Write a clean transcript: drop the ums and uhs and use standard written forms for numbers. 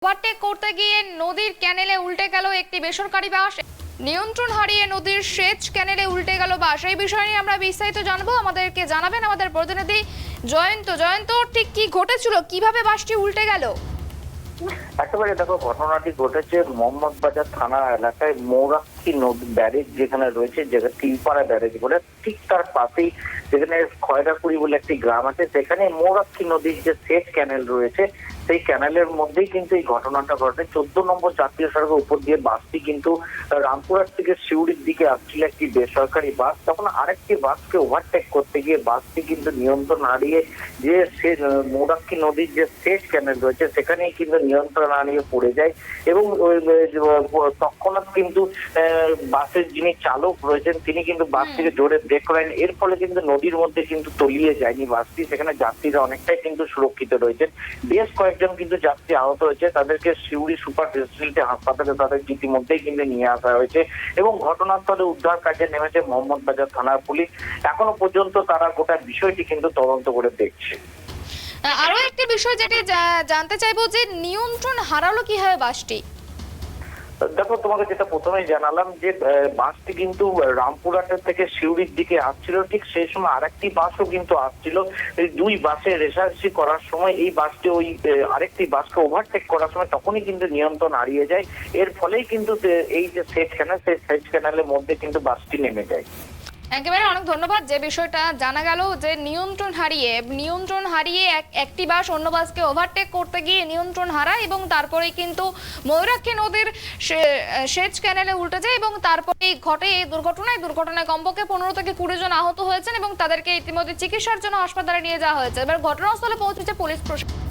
Overtake করতে গিয়ে নদীর ক্যানেলে উল্টে গেল একটি বেসরকারি বাস। নিয়ন্ত্রণ হারিয়ে নদীর সেচ ক্যানেলে উল্টে গেল বাস। এই বিষয় নিয়ে আমরা বিস্তারিত জানবো। আমাদেরকে জানাবেন আমাদের প্রতিনিধি জয়ন্ত। জয়ন্ত, ঠিক কি ঘটেছিল, কিভাবে বাসটি উল্টে গেল? একেবারে দেখো, ঘটনাটি ঘটেছে মোহাম্মদ বাজার থানা এলাকায় মৌরাক্ষী নদী ব্যারেজ যেখানে রয়েছে, যেখানে তিলপাড়া ব্যারেজ বলে, ঠিক তার পাশেই যেখানে খয়রাকুড়ি বলে একটি গ্রাম আছে, সেখানে মৌরাক্ষী নদীর যে সেচ ক্যানেল রয়েছে সেই ক্যানেলের মধ্যেই কিন্তু এই ঘটনাটা ঘটে। 14 নম্বর জাতীয় সড়কের উপর দিয়ে বাসটি কিন্তু রামপুরহাট থেকে সিউড়ির দিকে আসছিল একটি বেসরকারি বাস। তখন আরেকটি বাসকে ওভারটেক করতে গিয়ে বাসটি কিন্তু নিয়ন্ত্রণ হারিয়ে যে মৌরাক্ষী নদীর যে সেচ ক্যানেল রয়েছে সেখানেই কিন্তু নিয়ন্ত্রণ হারিয়ে পড়ে যায় এবং তৎক্ষণাৎ কিন্তু বাসের যিনি চালক রয়েছেন তিনি কিন্তু বাসটিকে জোরে ব্রেক করেন। এর ফলে কিন্তু নদীর মধ্যে কিন্তু তলিয়ে যায়নি বাসটি, সেখানে যাত্রীরা অনেকটাই কিন্তু সুরক্ষিত রয়েছেন। বেশ কয়েকজন কিন্তু যাত্রী আহত হয়েছে, তাদেরকে সিউড়ি সুপার স্পেশালিটি হাসপাতালে তাদের ইতিমধ্যেই কিন্তু নিয়ে আসা হয়েছে এবং ঘটনাস্থলে উদ্ধার কাজে নেমেছে মোহাম্মদ বাজার থানার পুলিশ। এখনো পর্যন্ত তারা গোটা বিষয়টি কিন্তু তদন্ত করে দেখছে। আরো একটি বিষয় যেটি জানতে চাইবো, যে নিয়ন্ত্রণ হারালো কিভাবে বাসটি? দেখো, তোমাকে যেটা প্রথমেই জানালাম যে বাসটি কিন্তু রামপুরহাটের থেকে সিউড়ির দিকে আসছিল, ঠিক সেই সময় আরেকটি বাসও কিন্তু আসছিল। এই দুই বাসে রেষারেষি করার সময় এই বাসটি ওই আরেকটি বাসকে ওভারটেক করার সময় তখনই কিন্তু নিয়ন্ত্রণ হারিয়ে যায়। এর ফলেই কিন্তু এই যে সেচ ক্যানেল, সেই সেচ ক্যানেলের মধ্যে কিন্তু বাসটি নেমে যায়। একেবারে অনেক ধন্যবাদ। যে বিষয়টা জানা গেল যে নিয়ন্ত্রণ হারিয়ে একটি বাস অন্য বাসকে ওভারটেক করতে গিয়ে নিয়ন্ত্রণ হারায় এবং তারপরে কিন্তু ময়ূরাক্ষী নদীর সেচ ক্যানেলে উল্টে যায় এবং তারপরে ঘটে এই দুর্ঘটনায় কমপক্ষে 15 থেকে 20 জন আহত হয়েছেন এবং তাদেরকে ইতিমধ্যে চিকিৎসার জন্য হাসপাতালে নিয়ে যাওয়া হয়েছে। এবার ঘটনাস্থলে পৌঁছেছে পুলিশ প্রশাসন।